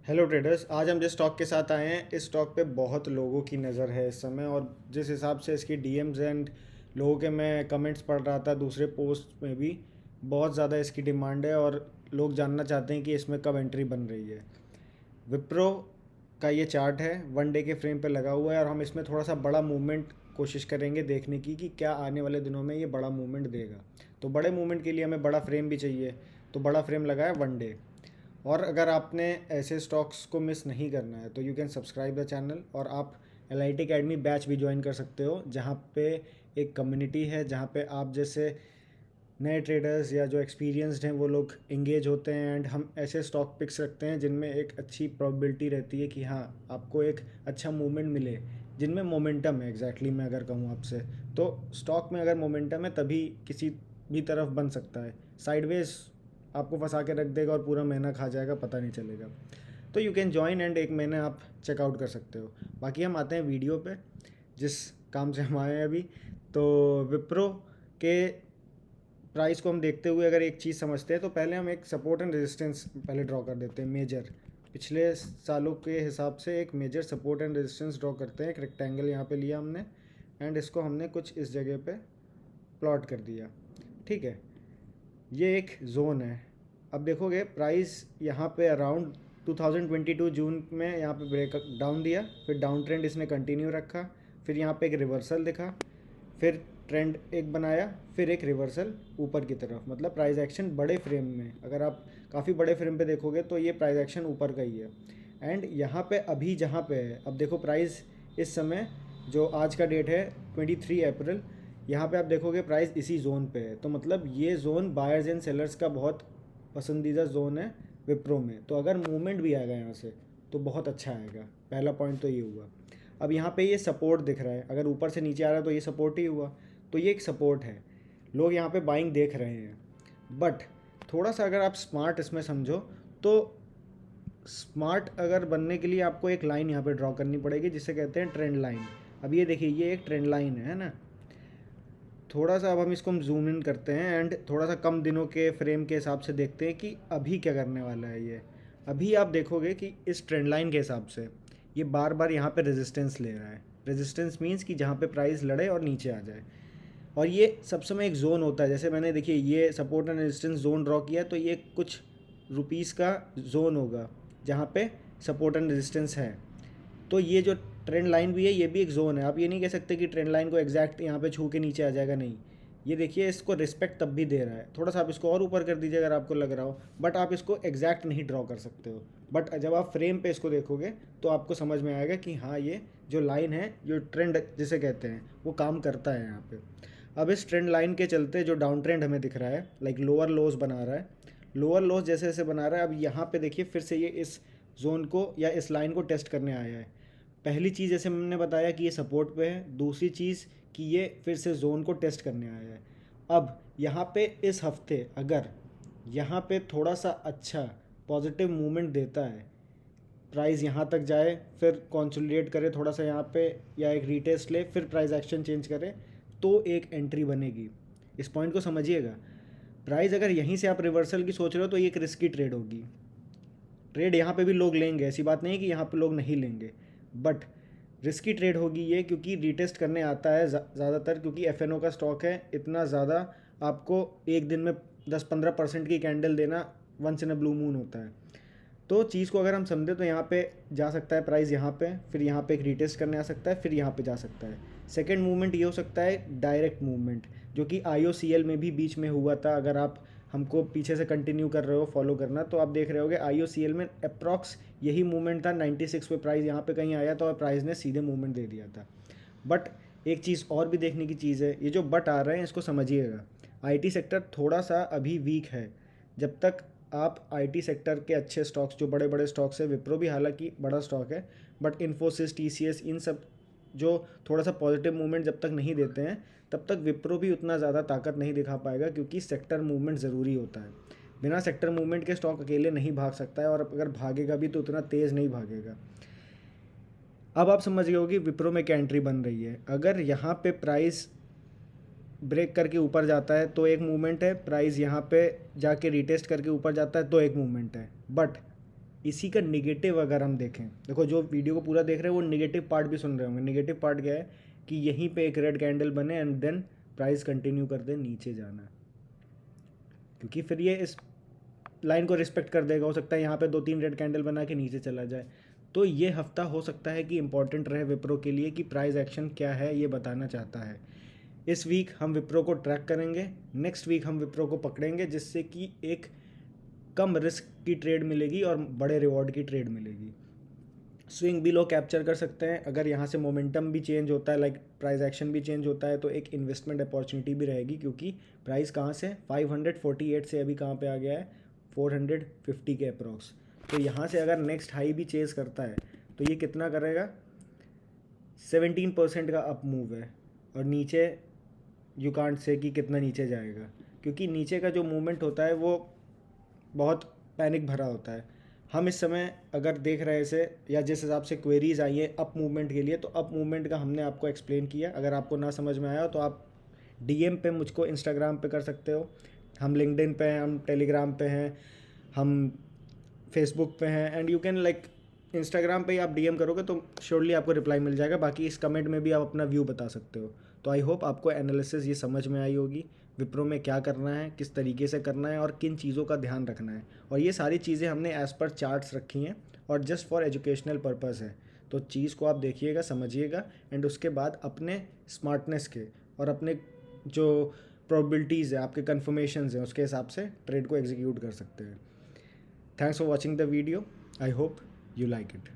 Hello traders, आज हम जिस स्टॉक के साथ आए हैं इस स्टॉक पे बहुत लोगों की नज़र है इस समय। और जिस हिसाब से इसकी डीएम्स एंड लोगों के मैं कमेंट्स पढ़ रहा था दूसरे पोस्ट में भी, बहुत ज़्यादा इसकी डिमांड है और लोग जानना चाहते हैं कि इसमें कब एंट्री बन रही है। विप्रो का ये चार्ट है, वन डे के फ्रेम पे लगा हुआ है और हम इसमें थोड़ा सा बड़ा मूवमेंट कोशिश करेंगे देखने की कि क्या आने वाले दिनों में ये बड़ा मूवमेंट देगा। तो बड़े मूवमेंट के लिए हमें बड़ा फ्रेम भी चाहिए, तो बड़ा फ्रेम लगा है वन डे। और अगर आपने ऐसे स्टॉक्स को मिस नहीं करना है तो you can subscribe the channel, और आप L I T academy batch भी ज्वाइन कर सकते हो, जहाँ पे एक कम्युनिटी है जहाँ पे आप जैसे नए ट्रेडर्स या जो एक्सपीरियंस्ड हैं वो लोग इंगेज होते हैं। एंड हम ऐसे स्टॉक पिक्स रखते हैं जिनमें एक अच्छी प्रोबेबिलिटी रहती है कि हाँ, आपको एक अच्छा मूवमेंट मिले, जिनमें मोमेंटम है। एग्जैक्टली मैं अगर कहूँ आपसे, तो स्टॉक में अगर मोमेंटम है तभी किसी भी तरफ बन सकता है। साइडवेज आपको फंसा के रख देगा और पूरा महीना खा जाएगा, पता नहीं चलेगा। तो यू कैन ज्वाइन एंड एक महीने आप चेकआउट कर सकते हो। बाकी हम आते हैं वीडियो पे, जिस काम से हम आए हैं अभी। तो विप्रो के प्राइस को हम देखते हुए अगर एक चीज़ समझते हैं तो पहले हम एक सपोर्ट एंड रेजिस्टेंस पहले ड्रॉ कर देते हैं। मेजर पिछले सालों के हिसाब से एक major support and resistance draw करते हैं। एक रेक्टेंगल यहाँ पे लिया हमने एंड इसको हमने कुछ इस जगह पे प्लॉट कर दिया। ठीक है, ये एक जोन है। अब देखोगे प्राइस यहाँ पे अराउंड 2022 जून में यहाँ पे ब्रेक डाउन दिया, फिर डाउन ट्रेंड इसने कंटिन्यू रखा, फिर यहाँ पे एक रिवर्सल दिखा, फिर ट्रेंड एक बनाया, फिर एक रिवर्सल ऊपर की तरफ। मतलब प्राइस एक्शन बड़े फ्रेम में, अगर आप काफ़ी बड़े फ्रेम पे देखोगे तो ये प्राइस एक्शन ऊपर का ही है। एंड यहाँ पे अभी जहाँ पे है, अब देखो प्राइस इस समय जो आज का डेट है 23 अप्रैल, यहाँ पे आप देखोगे प्राइस इसी जोन पे है। तो मतलब ये जोन बायर्स एंड सेलर्स का बहुत पसंदीदा जोन है विप्रो में। तो अगर मूवमेंट भी आएगा यहाँ से तो बहुत अच्छा आएगा। पहला पॉइंट तो ये हुआ। अब यहाँ पे ये सपोर्ट दिख रहा है, अगर ऊपर से नीचे आ रहा है तो ये सपोर्ट ही हुआ। तो ये एक सपोर्ट है, लोग यहाँ पे बाइंग देख रहे हैं। बट थोड़ा सा अगर आप स्मार्ट इसमें समझो तो स्मार्ट अगर बनने के लिए आपको एक लाइन यहाँ पे ड्रॉ करनी पड़ेगी जिसे कहते हैं ट्रेंड लाइन। अब ये देखिए, ये एक ट्रेंड लाइन है ना। थोड़ा सा अब हम इसको जूम इन करते हैं एंड थोड़ा सा कम दिनों के फ्रेम के हिसाब से देखते हैं कि अभी क्या करने वाला है ये। अभी आप देखोगे कि इस ट्रेंड लाइन के हिसाब से ये बार बार यहाँ पे रेजिस्टेंस ले रहा है। रेजिस्टेंस मीन्स कि जहाँ पे प्राइस लड़े और नीचे आ जाए। और ये सब समय एक जोन होता है, जैसे मैंने देखिए ये support and resistance zone draw किया, तो ये कुछ रुपीस का जोन होगा जहाँ पे सपोर्ट एंड रेजिस्टेंस है। तो ये जो ट्रेंड लाइन भी है ये भी एक जोन है। आप ये नहीं कह सकते कि ट्रेंड लाइन को एग्जैक्ट यहाँ पे छू के नीचे आ जाएगा, नहीं। ये देखिए, इसको रिस्पेक्ट तब भी दे रहा है। थोड़ा सा आप इसको और ऊपर कर दीजिए अगर आपको लग रहा हो, बट आप इसको एग्जैक्ट नहीं ड्रॉ कर सकते हो। बट जब आप फ्रेम पे इसको देखोगे तो आपको समझ में आएगा कि हाँ, ये जो लाइन है, जो ट्रेंड जिसे कहते हैं, वो काम करता है यहाँ पे। अब इस ट्रेंड लाइन के चलते जो डाउन ट्रेंड हमें दिख रहा है, लाइक लोअर लोज बना रहा है, लोअर लोज जैसे जैसे बना रहा है, अब यहाँ पे देखिए फिर से ये इस जोन को या इस लाइन को टेस्ट करने आया है। पहली चीज़ जैसे मैंने बताया कि ये सपोर्ट पे है, दूसरी चीज़ कि ये फिर से जोन को टेस्ट करने आया है। अब यहाँ पे इस हफ्ते अगर यहाँ पे थोड़ा सा अच्छा पॉजिटिव मूवमेंट देता है, प्राइस यहाँ तक जाए, फिर कंसोलिडेट करे थोड़ा सा यहाँ पे, या एक रीटेस्ट ले, फिर प्राइस एक्शन चेंज करे, तो एक एंट्री बनेगी। इस पॉइंट को समझिएगा। प्राइस अगर यहीं से आप रिवर्सल की सोच रहे हो तो ये एक रिस्की ट्रेड होगी। ट्रेड यहाँ पे भी लोग लेंगे, ऐसी बात नहीं कि यहाँ पे लोग नहीं लेंगे, बट रिस्की ट्रेड होगी ये, क्योंकि रीटेस्ट करने आता है ज़्यादातर, क्योंकि एफ का स्टॉक है। इतना ज़्यादा आपको एक दिन में 10-15% की कैंडल देना once in a blue moon होता है। तो चीज़ को अगर हम समझें तो यहाँ पे जा सकता है प्राइस, यहाँ पे फिर यहाँ पे एक रीटेस्ट करने आ सकता है, फिर यहाँ पे जा सकता है। सेकंड मूवमेंट ये हो सकता है डायरेक्ट मूवमेंट, जो कि IOCL में भी बीच में हुआ था। अगर आप हमको पीछे से कंटिन्यू कर रहे हो फॉलो करना, तो आप देख रहे होगे IOCL में अप्रॉक्स यही मूवमेंट था। 96 पे प्राइस यहाँ पे कहीं आया था और प्राइस ने सीधे मूवमेंट दे दिया था। बट एक चीज़ और भी देखने की चीज़ है, ये जो बट आ रहे हैं इसको समझिएगा। IT सेक्टर थोड़ा सा अभी वीक है। जब तक आप IT सेक्टर के अच्छे स्टॉक्स, जो बड़े बड़े स्टॉक्स है, विप्रो भी हालांकि बड़ा स्टॉक है, बट इन्फोसिस, TCS, इन सब जो थोड़ा सा पॉजिटिव मूवमेंट जब तक नहीं देते हैं, तब तक विप्रो भी उतना ज़्यादा ताकत नहीं दिखा पाएगा, क्योंकि सेक्टर मूवमेंट ज़रूरी होता है। बिना सेक्टर मूवमेंट के स्टॉक अकेले नहीं भाग सकता है, और अगर भागेगा भी तो उतना तेज़ नहीं भागेगा। अब आप समझ गए हो कि विप्रो में क्या एंट्री बन रही है। अगर यहाँ पे प्राइस ब्रेक करके ऊपर जाता है तो एक मूवमेंट है, प्राइस यहाँ पे जाके रिटेस्ट करके ऊपर जाता है तो एक मूवमेंट है। बट इसी का निगेटिव अगर हम देखें, देखो जो वीडियो को पूरा देख रहे हैं वो निगेटिव पार्ट भी सुन रहे होंगे। निगेटिव पार्ट क्या है कि यहीं पे एक रेड कैंडल बने एंड देन प्राइस कंटिन्यू कर दे नीचे जाना, क्योंकि फिर ये इस लाइन को रिस्पेक्ट कर देगा। हो सकता है यहाँ पे 2-3 रेड कैंडल बना के नीचे चला जाए। तो ये हफ्ता हो सकता है कि इंपॉर्टेंट रहे विप्रो के लिए कि प्राइस एक्शन क्या है ये बताना चाहता है। इस वीक हम विप्रो को ट्रैक करेंगे, नेक्स्ट वीक हम विप्रो को पकड़ेंगे, जिससे कि एक कम रिस्क की ट्रेड मिलेगी और बड़े रिवॉर्ड की ट्रेड मिलेगी। स्विंग भी लोग कैप्चर कर सकते हैं। अगर यहाँ से मोमेंटम भी चेंज होता है, लाइक प्राइस एक्शन भी चेंज होता है, तो एक इन्वेस्टमेंट अपॉर्चुनिटी भी रहेगी, क्योंकि प्राइस कहाँ से 548 से अभी कहाँ पे आ गया है 450 के अप्रॉक्स। तो यहाँ से अगर नेक्स्ट हाई भी चेज करता है तो ये कितना करेगा, 17% का अप मूव है। और नीचे यू कांट से कि कितना नीचे जाएगा, क्योंकि नीचे का जो मूवमेंट होता है वो बहुत पैनिक भरा होता है। हम इस समय अगर देख रहे इसे, या जिस हिसाब से क्वेरीज आई है अप मूवमेंट के लिए, तो अप मूवमेंट का हमने आपको एक्सप्लेन किया। अगर आपको ना समझ में आया तो आप डीएम पे मुझको इंस्टाग्राम पे कर सकते हो। हम लिंक्डइन पे हैं, हम टेलीग्राम पे हैं, हम फेसबुक पे हैं, and you can like Instagram पे ही आप डीएम करोगे तो श्योरली आपको रिप्लाई मिल जाएगा। बाकी इस कमेंट में भी आप अपना व्यू बता सकते हो। तो आई होप आपको एनालिसिस ये समझ में आई होगी, विप्रो में क्या करना है, किस तरीके से करना है और किन चीज़ों का ध्यान रखना है। और ये सारी चीज़ें हमने एज़ पर चार्ट्स रखी हैं और जस्ट फॉर एजुकेशनल पर्पज़ है। तो चीज़ को आप देखिएगा, समझिएगा, एंड उसके बाद अपने स्मार्टनेस के और अपने जो प्रोबेबिलिटीज़ है, आपके कन्फर्मेशंस हैं, उसके हिसाब से ट्रेड को एग्जीक्यूट कर सकते हैं। Thanks for watching the video. I hope you like it.